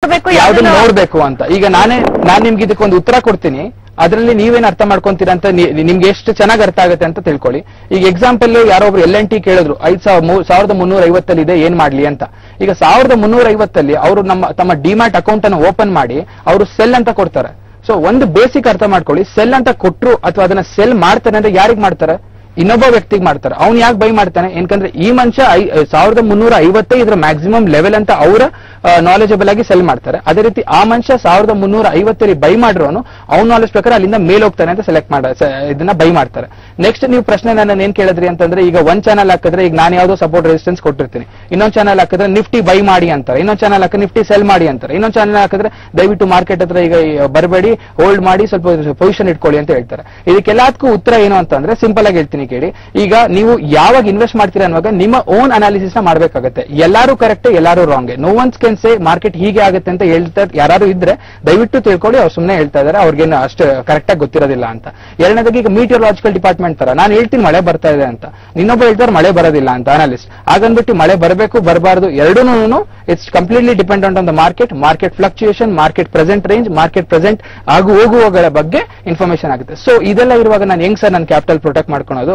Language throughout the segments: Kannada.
ಯಾವ್ದನ್ನ ನೋಡ್ಬೇಕು ಅಂತ. ಈಗ ನಾನ್ ನಿಮ್ಗೆ ಇದಕ್ಕೊಂದು ಉತ್ತರ ಕೊಡ್ತೀನಿ, ಅದರಲ್ಲಿ ನೀವೇನ್ ಅರ್ಥ ಮಾಡ್ಕೊಂತೀರಾ ಅಂತ ನಿಮ್ಗೆ ಎಷ್ಟು ಚೆನ್ನಾಗಿ ಅರ್ಥ ಆಗುತ್ತೆ ಅಂತ ತಿಳ್ಕೊಳ್ಳಿ. ಈಗ ಎಕ್ಸಾಂಪಲ್ ಯಾರೊಬ್ರು LNT ಕೇಳಿದ್ರು 5350 ಇದೆ, ಏನ್ ಮಾಡ್ಲಿ ಅಂತ. ಈಗ 1350 ಅವರು ತಮ್ಮ ಡಿಮ್ಯಾಟ್ ಅಕೌಂಟ್ ಅನ್ನು ಓಪನ್ ಮಾಡಿ ಅವರು ಸೆಲ್ ಅಂತ ಕೊಡ್ತಾರೆ. ಸೊ ಒಂದು ಬೇಸಿಕ್ ಅರ್ಥ ಮಾಡ್ಕೊಳ್ಳಿ, ಸೆಲ್ ಅಂತ ಕೊಟ್ರು ಅಥವಾ ಅದನ್ನ ಸೆಲ್ ಮಾಡ್ತಾರೆ ಅಂದ್ರೆ ಯಾರಿಗ್ ಮಾಡ್ತಾರೆ? ಇನ್ನೊಬ್ಬ ವ್ಯಕ್ತಿಗೆ ಮಾಡ್ತಾರೆ. ಅವ್ನು ಯಾಕೆ ಬೈ ಮಾಡ್ತಾನೆ? ಯಾಕಂದ್ರೆ ಈ ಮನುಷ್ಯ 1350 ಇದ್ರ ಮ್ಯಾಕ್ಸಿಮಮ್ ಲೆವೆಲ್ ಅಂತ ಅವರ ನಾಲೆಜಬಲ್ ಆಗಿ ಸೆಲ್ ಮಾಡ್ತಾರೆ. ಅದೇ ರೀತಿ ಆ ಮನುಷ್ಯ 1350 ಬೈ ಮಾಡಿರೋನು ಅವ್ನ ನಾಲೆಜ್ ಪ್ರಕಾರ ಅಲ್ಲಿಂದ ಮೇಲ್ ಹೋಗ್ತಾನೆ ಅಂತ ಇದನ್ನ ಬೈ ಮಾಡ್ತಾರೆ. ನೆಕ್ಸ್ಟ್ ನೀವು ಪ್ರಶ್ನೆ ನನ್ನ ಏನ್ ಕೇಳಿದ್ರಿ ಅಂತಂದ್ರೆ, ಈಗ ಒಂದ್ ಚಾನಲ್ ಹಾಕಿದ್ರೆ ಈಗ ನಾನು ಯಾವ್ದೋ ಸಪೋರ್ಟ್ ರೆಸಿಸ್ಟೆನ್ಸ್ ಕೊಟ್ಟಿರ್ತೀನಿ, ಇನ್ನೊಂದ್ ಚಾನಲ್ ಹಾಕಿದ್ರೆ ನಿಫ್ಟಿ ಬೈ ಮಾಡಿ ಅಂತಾರೆ, ಇನ್ನೊಂದ್ ಚಾನಲ್ ಹಾಕಿದ್ರೆ ನಿಫ್ಟಿ ಸೆಲ್ ಮಾಡಿ ಅಂತಾರೆ, ಇನ್ನೊಂದ್ ಚಾನಲ್ ಹಾಕಿದ್ರೆ ದಯವಿಟ್ಟು ಮಾರ್ಕೆಟ್ ಹತ್ರ ಈಗ ಬರಬೇಡಿ, ಹೋಲ್ಡ್ ಮಾಡಿ, ಸ್ವಲ್ಪ ಪೊಸಿಷನ್ ಇಟ್ಕೊಳ್ಳಿ ಅಂತ ಹೇಳ್ತಾರೆ. ಇದಕ್ಕೆಲ್ಲದಕ್ಕೂ ಉತ್ತರ ಏನು ಅಂತಂದ್ರೆ ಸಿಂಪಲ್ ಆಗಿ ಹೇಳ್ತೀನಿ ಕೇಳಿ. ಈಗ ನೀವು ಯಾವಾಗ ಇನ್ವೆಸ್ಟ್ ಮಾಡ್ತೀರಾ ಅನ್ನುವಾಗ ನಿಮ್ಮ ಓನ್ ಅನಾಲಿಸಿಸ್ ನ ಮಾಡ್ಬೇಕಾಗುತ್ತೆ. ಎಲ್ಲಾರು ಕರೆಕ್ಟ್, ಎಲ್ಲಾರು wrong. No ones can say market ಹೀಗೆ ಆಗುತ್ತೆ ಅಂತ ಹೇಳ್ತಾ ಯಾರು ಇದ್ರೆ ದಯವಿಟ್ಟು ತಿಳ್ಕೊಳ್ಳಿ, ಅವ್ರು ಸುಮ್ಮನೆ ಹೇಳ್ತಾ ಇದಾರೆ, ಅವ್ರಿಗೇನು ಅಷ್ಟು ಕರೆಕ್ಟ್ ಆಗಿ ಗೊತ್ತಿರೋದಿಲ್ಲ ಅಂತ. ಎರಡನೇದಾಗಿ ಈಗ ಮೀಟಿಯೋಲಾಜಿಕಲ್ ಡಿಪಾರ್ಟ್ಮೆಂಟ್ ತರ ನಾನು ಹೇಳ್ತೀನಿ ಮಳೆ ಬರ್ತಾ ಇದೆ ಅಂತ, ಇನ್ನೊಬ್ಬ ಹೇಳ್ತಾರೆ ಮಳೆ ಬರೋದಿಲ್ಲ ಅಂತ ಅನಾಲಿಸ್ಟ್. ಹಾಗನ್ಬಿಟ್ಟು ಮಳೆ ಬರಬೇಕು ಬರಬಾರ್ದು ಎರಡೂನು it's completely dependent on the market fluctuation, market present range, market present ಆಗು ಹೋಗುವಗಳ ಬಗ್ಗೆ ಇನ್ಫಾರ್ಮೇಶನ್ ಆಗುತ್ತೆ. ಸೊ ಇದೆಲ್ಲ ಇರುವಾಗ ನಾನು ಹೆಂಗ್ ಸರ್ ನನ್ನ ಕ್ಯಾಪಿಟಲ್ ಪ್ರೊಟೆಕ್ಟ್ ಮಾಡ್ಕೊಳೋದು?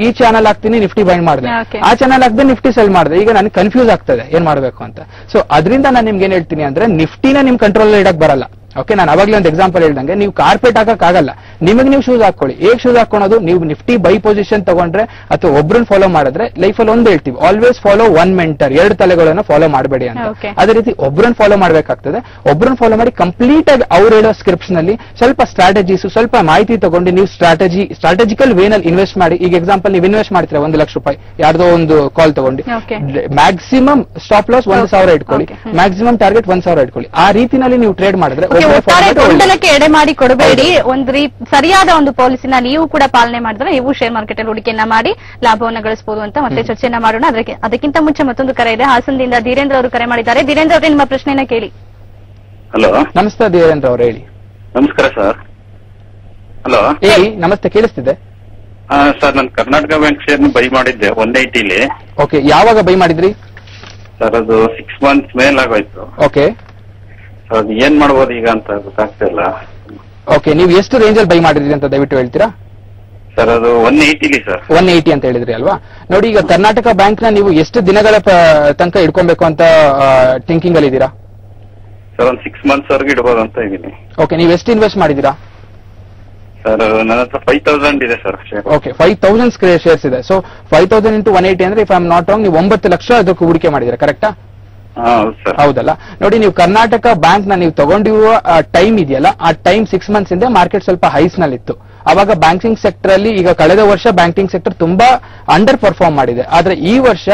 ಈ ಚಾನಲ್ ಹಾಕ್ತೀನಿ ನಿಫ್ಟಿ ಬೈ ಮಾಡಿದೆ, ಆ ಚಾನಲ್ ಹಾಕ್ದೆ ನಿಫ್ಟಿ ಸೆಲ್ ಮಾಡಿದೆ, ಈಗ ನನಗೆ ಕನ್ಫ್ಯೂಸ್ ಆಗ್ತದೆ ಏನ್ ಮಾಡ್ಬೇಕು ಅಂತ. ಸೊ ಅದರಿಂದ ನಾನು ನಿಮ್ಗೆ ಏನ್ ಹೇಳ್ತೀನಿ ಅಂದ್ರೆ, ನಿಫ್ಟಿನ ನಿಮ್ ಕಂಟ್ರೋಲ್ ಇಡಕ್ ಬರಲ್ಲ. ಓಕೆ, ನಾನು ಅವಾಗಲೇ ಒಂದು ಎಕ್ಸಾಂಪಲ್ ಹೇಳ್ದಂಗೆ, ನೀವು ಕಾರ್ಪೆಟ್ ಹಾಕಕ್ ಆಗಲ್ಲ, ನಿಮಗೆ ನೀವು ಶೂಸ್ ಹಾಕೊಳ್ಳಿ. ಹೇಗೆ ಶೂಸ್ ಹಾಕೋದು? ನೀವು ನಿಫ್ಟಿ ಬೈ ಪೊಸಿಷನ್ ತಗೊಂಡ್ರೆ ಅಥವಾ ಒಬ್ರನ್ನ ಫಾಲೋ ಮಾಡಿದ್ರೆ ಲೈಫಲ್ಲಿ ಒಂದು ಹೇಳ್ತೀವಿ, ಆಲ್ವೇಸ್ ಫಾಲೋ ಒನ್ ಮೆಂಟರ್, ಎರಡು ತಲೆಗಳನ್ನು ಫಾಲೋ ಮಾಡಬೇಡಿ ಅಂತ. ಅದೇ ರೀತಿ ಒಬ್ರನ್ನ ಫಾಲೋ ಮಾಡ್ಬೇಕಾಗ್ತದೆ. ಒಬ್ರನ್ನ ಫಾಲೋ ಮಾಡಿ ಕಂಪ್ಲೀಟ್ ಆಗಿ ಅವ್ರು ಹೇಳೋ ಸ್ಕ್ರಿಪ್ಟ್ಸ್ ನಲ್ಲಿ ಸ್ವಲ್ಪ ಸ್ಟ್ರಾಟಜೀಸ್, ಸ್ವಲ್ಪ ಮಾಹಿತಿ ತಗೊಂಡು ನೀವು ಸ್ಟ್ರಾಟಜಿಕಲ್ ವೇನಲ್ಲಿ ಇನ್ವೆಸ್ಟ್ ಮಾಡಿ. ಈಗ ಎಕ್ಸಾಂಪಲ್ ನೀವು ಇನ್ವೆಸ್ಟ್ ಮಾಡ್ತೀರಾ 1 ಲಕ್ಷ ರೂಪಾಯಿ ಯಾರ್ದೋ ಒಂದು ಕಾಲ್ ತಗೊಂಡು, ಮ್ಯಾಕ್ಸಿಮಮ್ ಸ್ಟಾಪ್ ಲಾಸ್ 1000 ಇಟ್ಕೊಳ್ಳಿ, ಮ್ಯಾಕ್ಸಿಮಮ್ ಟಾರ್ಗೆಟ್ 1000 ಇಟ್ಕೊಳ್ಳಿ. ಆ ರೀತಿನಲ್ಲಿ ನೀವು ಟ್ರೇಡ್ ಮಾಡಿದ್ರೆ ಗೊಂದಲಕ್ಕೆ ಎಡೆ ಮಾಡಿ ಕೊಡಬೇಡಿ. ಸರಿಯಾದ ಒಂದು ಪಾಲಿಸಿನ ನೀವು ಕೂಡ ಪಾಲನೆ ಮಾಡಿದ್ರೆ ನೀವು ಶೇರ್ ಮಾರ್ಕೆಟ್ ಅಲ್ಲಿ ಹೂಡಿಕೆಯನ್ನ ಮಾಡಿ ಲಾಭವನ್ನು ಗಳಿಸಬಹುದು ಅಂತ ಮತ್ತೆ ಚರ್ಚೆಯನ್ನ ಮಾಡೋಣ. ಅದಕ್ಕಿಂತ ಮುಂಚೆ ಮತ್ತೊಂದು ಕರೆ ಇದೆ. ಹಾಸನದಿಂದ ಧೀರೇಂದ್ರ ಅವರು ಕರೆ ಮಾಡಿದ್ದಾರೆ. ಧೀರೇಂದ್ರ ಅವರೇ, ನಿಮ್ಮ ಪ್ರಶ್ನೆಯನ್ನ ಕೇಳಿ. ಹಲೋ, ನಮಸ್ತೆ ಧೀರೇಂದ್ರ ಅವರು, ಹೇಳಿ. ನಮಸ್ಕಾರ ಸರ್. ಹಲೋ, ಹೇಳಿ. ನಮಸ್ತೆ, ಕೇಳಿಸ್ತಿದೆ ಸರ್. ನಾನು ಕರ್ನಾಟಕ ಬ್ಯಾಂಕ್ ಶೇರ್ ಬೈ ಮಾಡಿದ್ದೆ 180. ಓಕೆ, ಯಾವಾಗ ಬೈ ಮಾಡಿದ್ರಿ ಸರ್? ಅದು 6 ಮಂತ್ಸ್ ಮೇಲಾಗೋಯ್ತು. ಓಕೆ, ಅದು ಏನ್ ಮಾಡ್ಬೋದು ಈಗ ಅಂತ ಗೊತ್ತಾಗ್ತಿಲ್ಲ. ಓಕೆ, ನೀವು ಎಷ್ಟು ರೇಂಜ್ ಅಲ್ಲಿ ಬೈ ಮಾಡಿದ್ರಿ ಅಂತ ದಯವಿಟ್ಟು ಹೇಳ್ತೀರಾ? ಸರ್ ಅದು 180 ಸರ್. 180 ಅಂತ ಹೇಳಿದ್ರಿ ಅಲ್ವಾ? ನೋಡಿ, ಈಗ ಕರ್ನಾಟಕ ಬ್ಯಾಂಕ್ ನ ನೀವು ಎಷ್ಟು ದಿನಗಳ ತನಕ ಇಟ್ಕೊಬೇಕು ಅಂತ ಥಿಂಕಿಂಗ್ ಅಲ್ಲಿ ಇದ್ದೀರಾ? ಸರ್ ಒಂದು 6 ಮಂತ್ಸ್ ವರೆಗೆ ಇಡ್ಬೋದು ಅಂತ ಇದೀನಿ. ಓಕೆ, ನೀವು ಎಷ್ಟು ಇನ್ವೆಸ್ಟ್ ಮಾಡಿದೀರಾ? ಸರ್ ನನ್ನ ಹತ್ರ 5000 ಇದೆ ಸರ್ ಶೇರ್. ಓಕೆ, 5000 ಶೇರ್ಸ್ ಇದೆ. ಸೊ 5000 ಇಂಟು 180 ಅಂದ್ರೆ if I am not wrong ನೀವು 9 ಲಕ್ಷ ಅದಕ್ಕೆ ಹೂಡಿಕೆ ಮಾಡಿದಿರಾ, ಕರೆಕ್ಟಾ? ಹೌದಲ್ಲ. ನೋಡಿ, ನೀವು ಕರ್ನಾಟಕ ಬ್ಯಾಂಕ್ ನ ನೀವು ತಗೊಂಡಿರುವ ಟೈಮ್ ಇದೆಯಲ್ಲ, ಆ ಟೈಮ್ 6 ಮಂತ್ಸ್ ಹಿಂದೆ ಮಾರ್ಕೆಟ್ ಸ್ವಲ್ಪ ಹೈಸ್ ನಲ್ಲಿ ಇತ್ತು. ಅವಾಗ ಬ್ಯಾಂಕಿಂಗ್ ಸೆಕ್ಟರ್ ಅಲ್ಲಿ, ಈಗ ಕಳೆದ ವರ್ಷ ಬ್ಯಾಂಕಿಂಗ್ ಸೆಕ್ಟರ್ ತುಂಬಾ ಅಂಡರ್ ಪರ್ಫಾರ್ಮ್ ಮಾಡಿದೆ. ಆದ್ರೆ ಈ ವರ್ಷ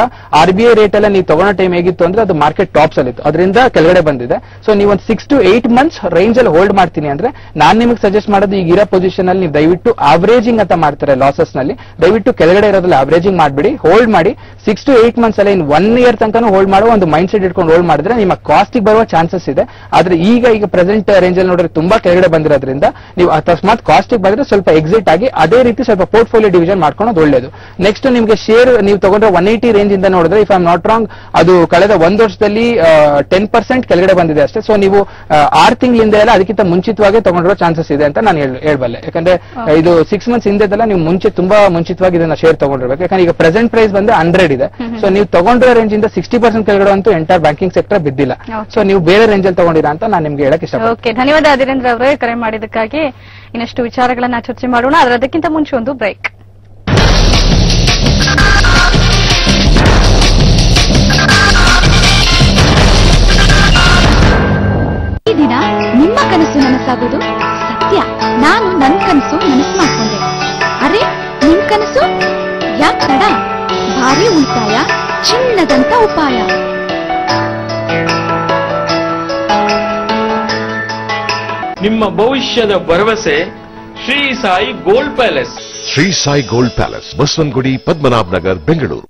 RBI ರೇಟ್ ಎಲ್ಲ ನೀವು ತಗೊಳ್ಳೋ ಟೈಮ್ ಹೇಗಿತ್ತು ಅಂದ್ರೆ ಅದು ಮಾರ್ಕೆಟ್ ಟಾಪ್ಸ್ ಅಲ್ಲಿ ಇತ್ತು, ಅದರಿಂದ ಕೆಳಗಡೆ ಬಂದಿದೆ. ಸೊ ನೀವು ಒಂದು 6 to 8 ಮಂತ್ಸ್ ರೇಂಜ್ ಅಲ್ಲಿ ಹೋಲ್ಡ್ ಮಾಡ್ತೀನಿ ಅಂದ್ರೆ ನಾನು ನಿಮಗೆ ಸಜೆಸ್ಟ್ ಮಾಡೋದು, ಈಗ ಇರೋ ಪೊಸಿಷನ್ ಅಲ್ಲಿ ನೀವು ದಯವಿಟ್ಟು ಅವರೇಜಿಂಗ್ ಅಂತ ಮಾಡ್ತಾರೆ ಲಾಸಸ್ ನಲ್ಲಿ, ದಯವಿಟ್ಟು ಕೆಳಗಡೆ ಇರೋದ್ರಲ್ಲಿ ಅವರೇಜಿಂಗ್ ಮಾಡ್ಬಿಡಿ, ಹೋಲ್ಡ್ ಮಾಡಿ. 6 to 8 ಮಂತ್ಸ್ ಅಲ್ಲ, ಇನ್ 1 year ತನಕ ಹೋಲ್ಡ್ ಮಾಡುವ ಒಂದು ಮೈಂಡ್ ಸೆಟ್ ಇಟ್ಕೊಂಡು ಹೋಲ್ಡ್ ಮಾಡಿದ್ರೆ ನಿಮ್ಮ ಕಾಸ್ಟಿಗೆ ಬರುವ ಚಾನ್ಸಸ್ ಇದೆ. ಆದ್ರೆ ಈಗ ಪ್ರೆಸೆಂಟ್ ರೇಂಜ್ ಅಲ್ಲಿ ನೋಡಿದ್ರೆ ತುಂಬಾ ಕೆಳಗಡೆ ಬಂದಿರೋದ್ರಿಂದ ನೀವು ಅಕಸ್ಮಾತ್ ಕಾಸ್ಟಿಗೆ ಬಂದ್ರೆ ಸ್ವಲ್ಪ ಎಕ್ಸಿಟ್ ಆಗಿ ಅದೇ ರೀತಿ ಸ್ವಲ್ಪ ಪೋರ್ಟ್ಫೋಲಿಯೋ ಡಿವಿಷನ್ ಮಾಡ್ಕೊಳ್ಳೋದು ಒಳ್ಳೇದು. ನೆಕ್ಸ್ಟ್ ನಿಮಗೆ ಶೇರ್ ನೀವು ತಗೊಂಡ್ರೆ 180 ರೇಂಜ್ ಇಂದ ನೋಡಿದ್ರೆ, if I am not wrong, ಅದು ಕಳೆದ 1 ವರ್ಷದಲ್ಲಿ 10% ಕೆಳಗಡೆ ಬಂದಿದೆ ಅಷ್ಟೇ. ಸೊ ನೀವು 6 ತಿಂಗಳಿಂದ ಎಲ್ಲ ಅದಕ್ಕಿಂತ ಮುಂಚಿತವಾಗಿ ತಗೊಂಡಿರೋ ಚಾನ್ಸಸ್ ಇದೆ ಅಂತ ನಾನು ಹೇಳ್ಬಲ್ಲೆ. ಯಾಕಂದ್ರೆ ಇದು 6 ಮಂತ್ಸ್ ಹಿಂದೆಲ್ಲ ನೀವು ತುಂಬಾ ಮುಂಚಿತವಾಗಿ ಇದನ್ನ ಶೇರ್ ತಗೊಂಡಿರ್ಬೇಕು. ಯಾಕಂದ್ರೆ ಈಗ ಪ್ರೆಸೆಂಟ್ ಪ್ರೈಸ್ ಬಂದು 100 ಇದೆ. ಸೊ ನೀವು ತಗೊಂಡಿರೋ ರೇಂಜ್ ಇಂದ 60% ಕೆಳಗಡೆ ಅಂತೂ ಎಂಟೈರ್ ಬ್ಯಾಂಕಿಂಗ್ ಸೆಕ್ಟರ್ ಬಿದ್ದಿಲ್ಲ. ಸೊ ನೀವು ಬೇರೆ ರೇಂಜ್ ಅಲ್ಲಿ ತಗೊಂಡಿರಾ ಅಂತ ನಾನು ನಿಮ್ಗೆ ಹೇಳಕ್ ಇಷ್ಟಪಡ್ತೀನಿ. ಧನ್ಯವಾದ ಧೀರೇಂದ್ರ ಅವರೇ ಕರೆ ಮಾಡಿದ್ದಕ್ಕಾಗಿ. ಇನ್ನಷ್ಟು ವಿಚಾರಗಳನ್ನ ಚರ್ಚೆ ಮಾಡೋಣ, ಅದಕ್ಕಿಂತ ಮುಂಚೆ ಒಂದು ಬ್ರೇಕ್. ಈ ದಿನ ನಿಮ್ಮ ಕನಸು ನನಸಾಗೋದು ಸತ್ಯ. ನಾನು ನನ್ನ ಕನಸು ನನಸು ಮಾಡ್ಕೊಂಡೆ. ಅರೆ, ನಿಮ್ ಕನಸು ಯಾಕೆ ತಡ? ಭಾರಿ ಉಳಿತಾಯ, ಚಿನ್ನದಂತ ಉಪಾಯ. ನಿಮ್ಮ ಭವಿಷ್ಯದ ಭರವಸೆ Shri Sai gold palace. Shri Sai gold palace, Basavanagudi, Padmanabha Nagar, Bengaluru.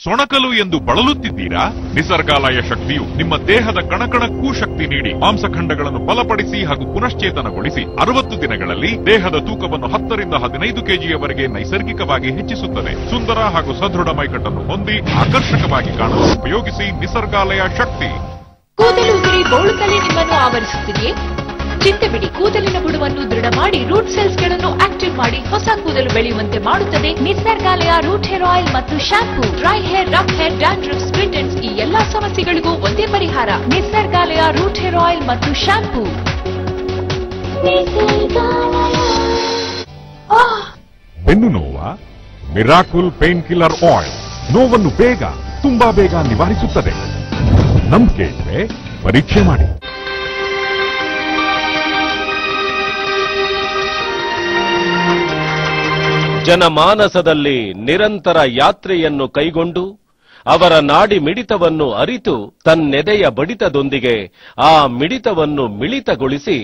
ಸೊಣಕಲು ಎಂದು ಬಳಲುತ್ತಿದ್ದೀರಾ? ನಿಸರ್ಗಾಲಯ ಶಕ್ತಿಯು ನಿಮ್ಮ ದೇಹದ ಕಣಕಣಕ್ಕೂ ಶಕ್ತಿ ನೀಡಿ ಮಾಂಸಖಂಡಗಳನ್ನು ಬಲಪಡಿಸಿ ಹಾಗೂ ಪುನಶ್ಚೇತನಗೊಳಿಸಿ 60 ದಿನಗಳಲ್ಲಿ ದೇಹದ ತೂಕವನ್ನು 10 ರಿಂದ 15 ಕೆಜಿಯವರೆಗೆ ನೈಸರ್ಗಿಕವಾಗಿ ಹೆಚ್ಚಿಸುತ್ತದೆ. ಸುಂದರ ಹಾಗೂ ಸದೃಢ ಮೈಕಟ್ಟನ್ನು ಹೊಂದಿ ಆಕರ್ಷಕವಾಗಿ ಕಾಣಲು ಉಪಯೋಗಿಸಿ ನಿಸರ್ಗಾಲಯ ಶಕ್ತಿ. ಕೂದಲು ಬಿಡಿ ಬೋಳುತ್ತಲೇ ನಿಮ್ಮನ್ನು ಆವರಿಸುತ್ತಿದೆಯೇ? ಚಿಂತೆ ಬಿಡಿ, ಕೂದಲಿನ ಬುಡವನ್ನು ದೃಢ ಮಾಡಿ ರೂಟ್ ಸೆಲ್ಸ್ ಗಳನ್ನು ಆಕ್ಟಿವ್ ಮಾಡಿ ಹೊಸ ಕೂದಲು ಬೆಳೆಯುವಂತೆ ಮಾಡುತ್ತದೆ ನಿಸರ್ಗಾಲಯ ರೂಟ್ ಹೇರ್ ಆಯಿಲ್ ಮತ್ತು shampoo. Dry hair, rough hair, dandruff, split ends ಈ ಎಲ್ಲಾ ಸಮಸ್ಯೆಗಳಿಗೂ ಒಂದೇ ಪರಿಹಾರ. ನಿಸರ್ಗಾಲಯ ರೂಟ್ ಹೇರ್ ಆಯಿಲ್ ಮತ್ತು ಶಾಂಪೂ. ಬೆನ್ನು ನೋವಾ? ಮಿರಾಕುಲ್ ಪೇನ್ ಕಿಲ್ಲರ್ ಆಯಿಲ್ ನೋವನ್ನು ತುಂಬಾ ಬೇಗ ನಿವಾರಿಸುತ್ತದೆ. ನಂಬಿಕೆ ಇದ್ರೆ ಪರೀಕ್ಷೆ ಮಾಡಿ. ಜನಮಾನಸದಲ್ಲಿ ನಿರಂತರ ಯಾತ್ರೆಯನ್ನು ಕೈಗೊಂಡು ಅವರ ನಾಡಿ ಮಿಡಿತವನ್ನು ಅರಿತು ತನ್ನೆದೆಯ ಬಡಿತದೊಂದಿಗೆ ಆ ಮಿಡಿತವನ್ನು ಮಿಳಿತಗೊಳಿಸಿ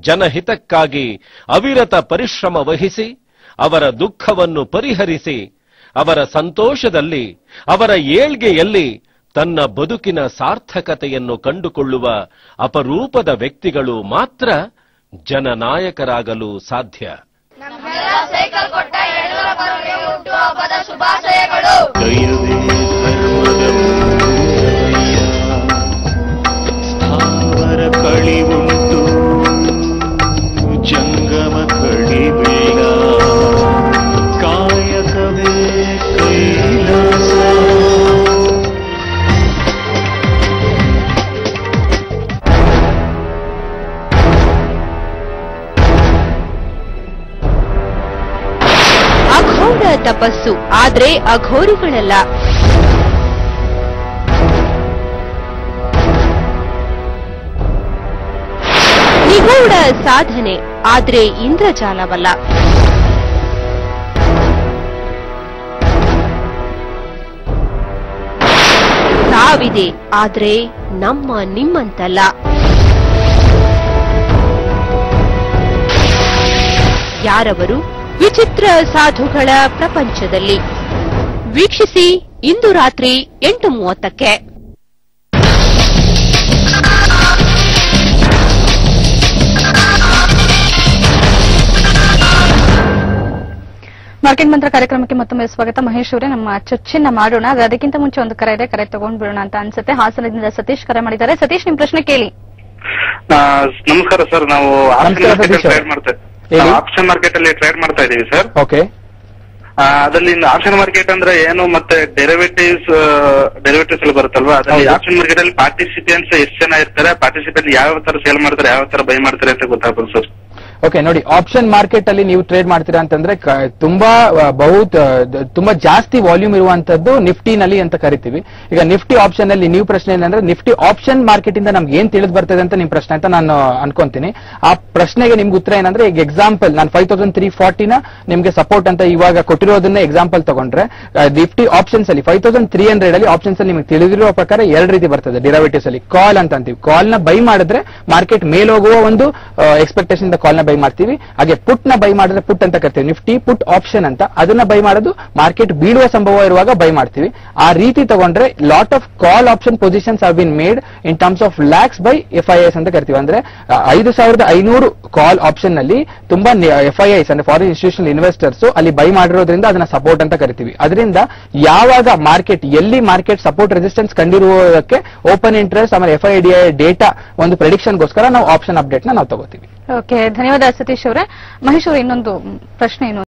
ಜನಹಿತಕ್ಕಾಗಿ ಅವಿರತ ಪರಿಶ್ರಮ ವಹಿಸಿ ಅವರ ದುಃಖವನ್ನು ಪರಿಹರಿಸಿ ಅವರ ಸಂತೋಷದಲ್ಲಿ ಅವರ ಏಳ್ಗೆಯಲ್ಲಿ ತನ್ನ ಬದುಕಿನ ಸಾರ್ಥಕತೆಯನ್ನು ಕಂಡುಕೊಳ್ಳುವ ಅಪರೂಪದ ವ್ಯಕ್ತಿಗಳು ಮಾತ್ರ ಜನನಾಯಕರಾಗಲು ಸಾಧ್ಯ. ಸ್ಥಾವರ ಕಳಿವುಂಟು ಜಂಗಮ ಕಳಿವಿಲ್ಲ, ಕಾಯಕವೇ ಕೈಲಾಸ. ಅಘೋರ ತಪಸ್ಸು, ಆದ್ರೆ ಅಘೋರಿಗಳಲ್ಲ. ನಿಗೂಢ ಸಾಧನೆ, ಆದ್ರೆ ಇಂದ್ರಜಾಲವಲ್ಲ. ಸಾವಿದೆ, ಆದ್ರೆ ನಿಮ್ಮಂತಲ್ಲ. ಯಾರವರು? ವಿಚಿತ್ರ ಸಾಧುಗಳ ಪ್ರಪಂಚದಲ್ಲಿ. ವೀಕ್ಷಿಸಿ ಇಂದು ರಾತ್ರಿ 8:30ಕ್ಕೆ. ಮಾರ್ಕೆಟ್ ಮಂತ್ರ ಕಾರ್ಯಕ್ರಮಕ್ಕೆ ಮತ್ತೊಮ್ಮೆ ಸ್ವಾಗತ. ಮಹೇಶ್ ಅವರೇ, ನಮ್ಮ ಚರ್ಚೆಯನ್ನ ಮಾಡೋಣ. ಅದಕ್ಕಿಂತ ಮುಂಚೆ ಒಂದು ಕರೆ ಇದೆ, ಕರೆ ತಗೊಂಡ್ ಬಿಡೋಣ ಅಂತ ಅನ್ಸುತ್ತೆ. ಹಾಸನದಿಂದ ಸತೀಶ್ ಕರೆ ಮಾಡಿದ್ದಾರೆ. ಸತೀಶ್, ನಿಮ್ ಪ್ರಶ್ನೆ ಕೇಳಿ. ನಮಸ್ಕಾರ ಸರ್, ನಾವು ಆಪ್ಷನ್ ಮಾರ್ಕೆಟ್ ಅಲ್ಲಿ ಟ್ರೇಡ್ ಮಾಡ್ತಾ ಇದೀವಿ ಸರ್. ಓಕೆ. ಅದ್ರಲ್ಲಿ ಆಪ್ಷನ್ ಮಾರ್ಕೆಟ್ ಅಂದ್ರೆ ಏನು, ಮತ್ತೆ ಡೆರಿವೇಟಿವ್ಸ್ ಅಲ್ಲಿ ಬರುತ್ತಲ್ವಾ, ಅದ್ರಲ್ಲಿ ಆಪ್ಷನ್ ಮಾರ್ಕೆಟ್ ಅಲ್ಲಿ ಪಾರ್ಟಿಸಿಪೆಂಟ್ಸ್ ಎಷ್ಟು ಜನ ಇರ್ತಾರೆ, ಪಾರ್ಟಿಸಿಪೆಂಟ್ ಯಾವ ತರ ಸೇಲ್ ಮಾಡ್ತಾರೆ, ಯಾವ ತರ ಬೈ ಮಾಡ್ತಾರೆ ಅಂತ ಗೊತ್ತಾಗ್ಬೋದು ಸರ್. ಓಕೆ, ನೋಡಿ, ಆಪ್ಷನ್ ಮಾರ್ಕೆಟ್ ಅಲ್ಲಿ ನೀವು ಟ್ರೇಡ್ ಮಾಡ್ತೀರಾ ಅಂತಂದ್ರೆ ತುಂಬಾ ಜಾಸ್ತಿ ವಾಲ್ಯೂಮ್ ಇರುವಂತದ್ದು ನಿಫ್ಟಿನಲ್ಲಿ ಅಂತ ಕರಿತೀವಿ. ಈಗ ನಿಫ್ಟಿ ಆಪ್ಷನ್ ಅಲ್ಲಿ ನೀವು ಪ್ರಶ್ನೆ ಏನಂದ್ರೆ ನಿಫ್ಟಿ ಆಪ್ಷನ್ ಮಾರ್ಕೆಟ್ ಇಂದ ನಮ್ಗೆ ಏನ್ ತಿಳಿದು ಬರ್ತದೆ ಅಂತ ನಿಮ್ ಪ್ರಶ್ನೆ ಅಂತ ನಾನು ಅನ್ಕೊಂತೀನಿ. ಆ ಪ್ರಶ್ನೆಗೆ ನಿಮ್ಗೆ ಉತ್ತರ ಏನಂದ್ರೆ, ಈಗ ಎಕ್ಸಾಂಪಲ್ ನಾನು 5340ನ ನಿಮ್ಗೆ ಸಪೋರ್ಟ್ ಅಂತ ಇವಾಗ ಕೊಟ್ಟಿರೋದನ್ನ ಎಕ್ಸಾಂಪಲ್ ತಗೊಂಡ್ರೆ, ನಿಫ್ಟಿ ಆಪ್ಷನ್ಸ್ ಅಲ್ಲಿ 5300 ಅಲ್ಲಿ ಆಪ್ಷನ್ಸ್ ಅಲ್ಲಿ ನಿಮ್ಗೆ ತಿಳಿದಿರುವ ಪ್ರಕಾರ 2 ರೀತಿ ಬರ್ತದೆ ಡೆರಿವೇಟಿವ್ಸ್ ಅಲ್ಲಿ. ಕಾಲ್ ಅಂತ ಅಂತೀವಿ, ಕಾಲ್ ನ ಬೈ ಮಾಡಿದ್ರೆ ಮಾರ್ಕೆಟ್ ಮೇಲೋಗುವ ಒಂದು ಎಕ್ಸ್ಪೆಕ್ಟೇಷನ್ ಕಾಲ್ ನ ಬೈ ಮಾಡ್ತೀವಿ. ಹಾಗೆ ಪುಟ್ ನ ಬೈ ಮಾಡಿದ್ರೆ ಪುಟ್ ಅಂತ ಕರಿತೀವಿ, ನಿಫ್ಟಿ ಪುಟ್ ಆಪ್ಷನ್ ಅಂತ. ಅದನ್ನ ಬೈ ಮಾಡೋದು ಮಾರ್ಕೆಟ್ ಬೀಳುವ ಸಂಭವ ಇರುವಾಗ ಬೈ ಮಾಡ್ತೀವಿ. ಆ ರೀತಿ ತಗೊಂಡ್ರೆ lot of call option positions have been made in terms of lakhs by FIIs ಅಂತ ಕರಿತೀವಿ. ಅಂದ್ರೆ 5500 ಕಾಲ್ ಆಪ್ಷನ್ ನಲ್ಲಿ ತುಂಬಾ FIIs ಅಂದ್ರೆ ಫಾರಿನ್ ಇನ್ಸ್ಟಿಟ್ಯೂಷನಲ್ ಇನ್ವೆಸ್ಟರ್ಸ್ ಅಲ್ಲಿ ಬೈ ಮಾಡಿರೋದ್ರಿಂದ ಅದನ್ನ ಸಪೋರ್ಟ್ ಅಂತ ಕರಿತೀವಿ. ಅದರಿಂದ ಯಾವಾಗ ಎಲ್ಲಿ ಮಾರ್ಕೆಟ್ ಸಪೋರ್ಟ್ ರೆಸಿಸ್ಟೆನ್ಸ್ ಕಂಡಿರುವುದಕ್ಕೆ ಓಪನ್ ಇಂಟ್ರೆಸ್ಟ್ ಆಮೇಲೆ FIDI ಡೇಟಾ ಒಂದು ಪ್ರೆಡಿಕ್ಷನ್ಗೋಸ್ಕರ ನಾವು ಆಪ್ಷನ್ ಅಪ್ಡೇಟ್ ನಾವು ತಗೋತೀವಿ. ಓಕೆ, ಧನ್ಯವಾದ ಸತೀಶ್ ಅವರೇ. ಮಹೇಶ್ ಅವರು, ಇನ್ನೊಂದು ಪ್ರಶ್ನೆ ಏನು